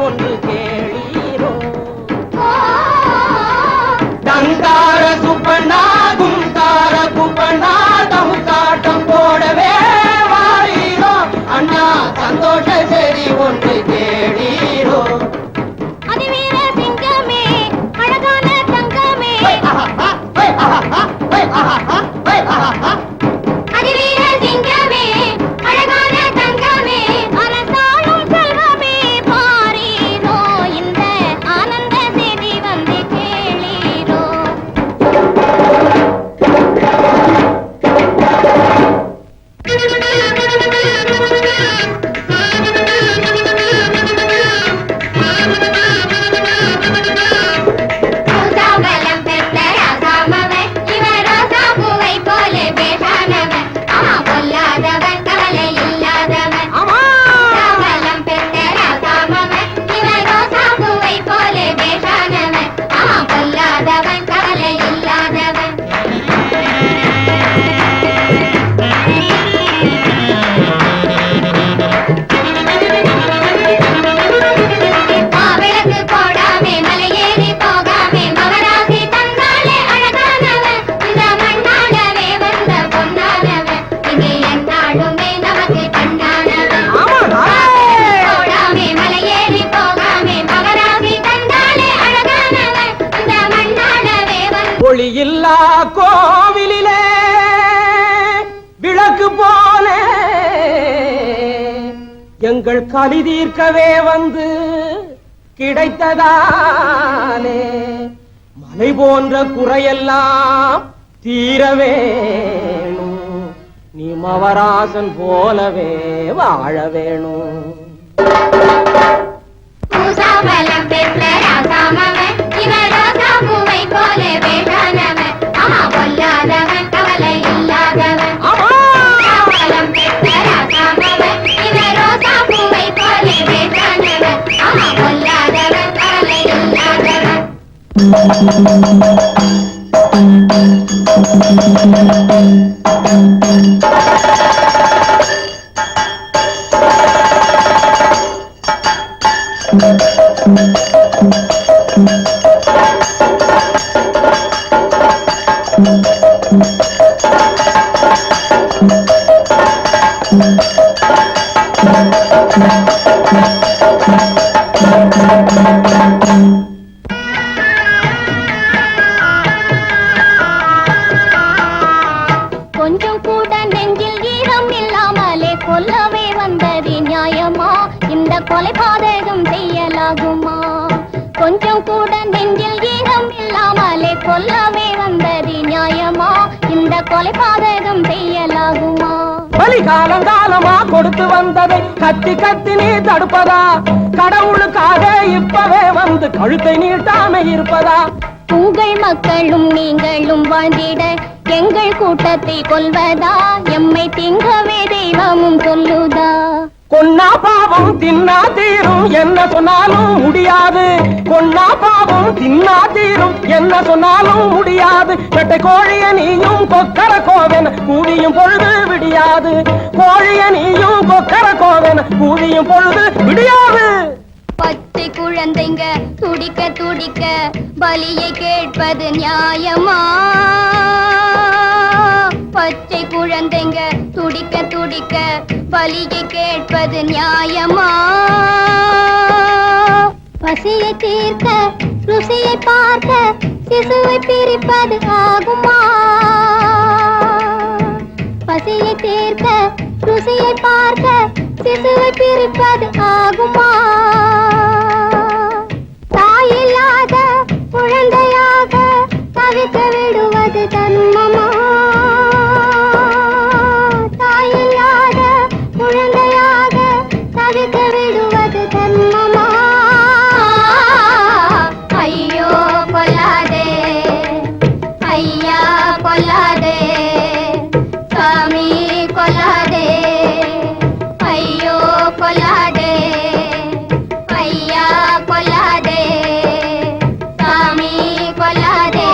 ஒன்று கேளீரோ. தங்கார சுப்பண்ணா கும்கார குப்பண்ணா தமுக்காட்டம் போடவே வாரீரோ. அண்ணா சந்தோஷ செய்தி ஒன்று கேளீரோ. ஒளியில்லா கோவிலிலே விளக்கு போல எங்கள் கலி தீர்க்கவே வந்து கிடைத்ததாலே மலை போன்ற குறையெல்லாம் தீரவேணும். நீ மவராசன் போலவே வாழ வேணும். கொஞ்சம் கூட நெஞ்சில் ஈரம் இல்லாமலே கொல்லவே வந்தது நியாயமா? இந்த கொலை பாதகம் செய்யலாகுமா? கொஞ்சம் கூட நெஞ்சில் ஈரம் இல்லாமலே கொல்லவே வந்தது நியாயமா? இந்த கொலை பாதகம் செய்யலாகுமா? பலி காலம் காலமா கொடுத்து வந்ததை கத்தி கத்தி நீ தடுப்பதா? கடவுளுக்காக இப்பவே வந்து கழுத்தை நீட்டாம இருப்பதா? உங்கள் மக்களும் நீங்களும் வாழ்ந்திட எங்கள் கூட்டத்தை கொல்வதா? எம்மை திங்கவே தெய்வமும் சொல்லுதா? கொன்னா பாவம் தின்னா தீரும் என்ன சொன்னாலும் முடியாது. கொன்னா பாவம் தின்னா தீரும் என்ன சொன்னாலும் முடியாது. பெட்டை கோழிய நீயும் கொக்கர கோவென கூவியும் பொழுது விடியாது. கோழிய நீயும் கொக்கர கோவென கூவியும் பொழுது விடியாது. பச்சை குழந்தைங்க துடிக்க துடிக்க பலியை கேட்பது நியாயமா? பச்சை குழந்தைங்க துடிக்க துடிக்க பலியை கேட்பது நியாயமா? பசியை தீர்க்க ருசியை பார்க்க சிசுவை பிரிப்பது ஆகுமா? பசியை தீர்க்க ருசியை பார்க்க சிசுவை பிரிப்பது ஆகுமா? தாயில்லாத குழந்தையாக தவிக்க விடுவது தர்மமா? தாயில்லாத குழந்தையாக தவிக்க விடுவது தர்மமா? ஐயோ கொல்லாதே, ஐயா கொல்லாதே, சாமி கொல்லாதே, ஐயோ கொல்லாதே, ஐயா கொல்லாதே, சாமி கொல்லாதே.